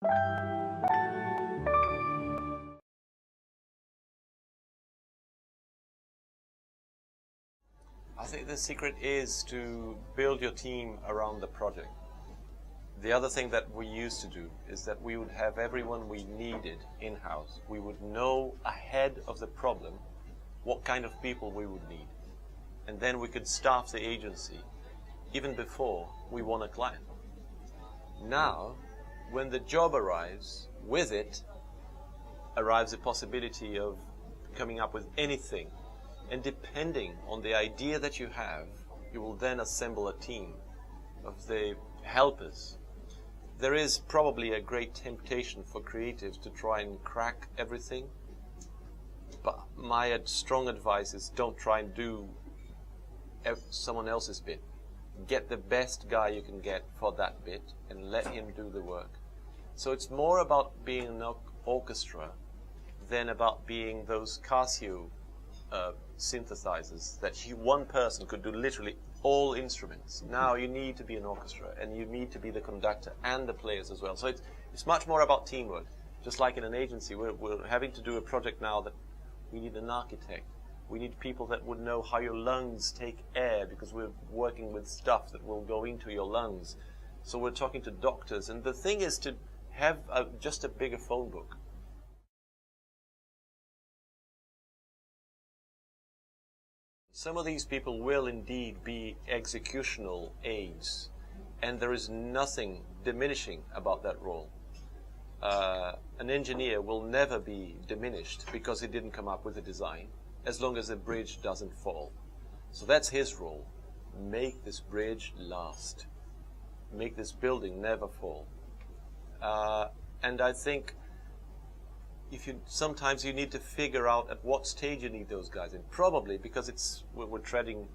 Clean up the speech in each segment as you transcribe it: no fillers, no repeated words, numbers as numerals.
I think the secret is to build your team around the project. The other thing that we used to do is that we would have everyone we needed in-house. We would know ahead of the problem what kind of people we would need. And then we could staff the agency even before we won a client. Now, when the job arrives, with it arrives the possibility of coming up with anything. And depending on the idea that you have, you will then assemble a team of the helpers. There is probably a great temptation for creatives to try and crack everything. But my strong advice is don't try and do someone else's bit. Get the best guy you can get for that bit and let him do the work. So it's more about being an orchestra than about being those Casio synthesizers that one person could do literally all instruments. Now you need to be an orchestra, and you need to be the conductor and the players as well. So it's much more about teamwork. Just like in an agency, we're having to do a project now that we need an architect. We need people that would know how your lungs take air, because we're working with stuff that will go into your lungs. So we're talking to doctors, and the thing is to have just a bigger phone book. Some of these people will indeed be executional aides, and there is nothing diminishing about that role. An engineer will never be diminished because he didn't come up with a design, as long as the bridge doesn't fall. So that's his role. Make this bridge last. Make this building never fall. And I think sometimes you need to figure out at what stage you need those guys in. Probably because we're treading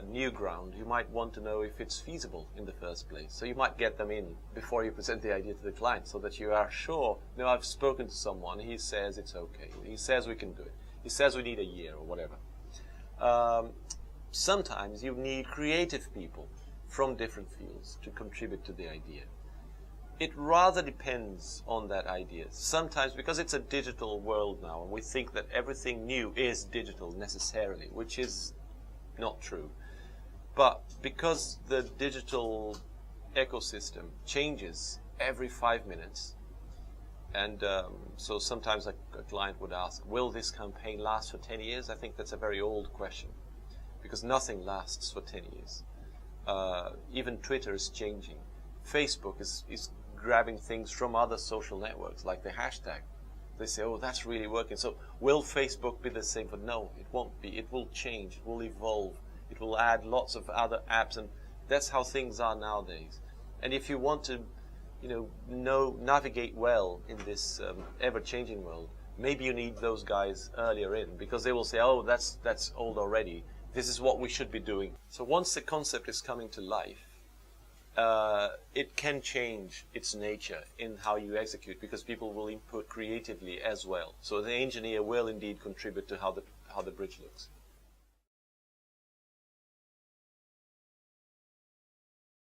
new ground, you might want to know if it's feasible in the first place. So you might get them in before you present the idea to the client, so that you are sure, no, I've spoken to someone, he says it's okay, he says we can do it, he says we need a year or whatever. Sometimes you need creative people from different fields to contribute to the idea. It rather depends on that idea. Sometimes, because it's a digital world now, and we think that everything new is digital necessarily, which is not true. But because the digital ecosystem changes every 5 minutes, and so sometimes a client would ask, will this campaign last for 10 years? I think that's a very old question, because nothing lasts for 10 years. Even Twitter is changing. Facebook is grabbing things from other social networks, like the hashtag. They say, oh, that's really working. So will Facebook be the same? But no, it won't be. It will change. It will evolve. It will add lots of other apps, and that's how things are nowadays. And if you want to, navigate well in this ever-changing world, maybe you need those guys earlier in, because they will say, oh, that's old already. This is what we should be doing. So once the concept is coming to life, it can change its nature in how you execute, because people will input creatively as well. So the engineer will indeed contribute to how the bridge looks.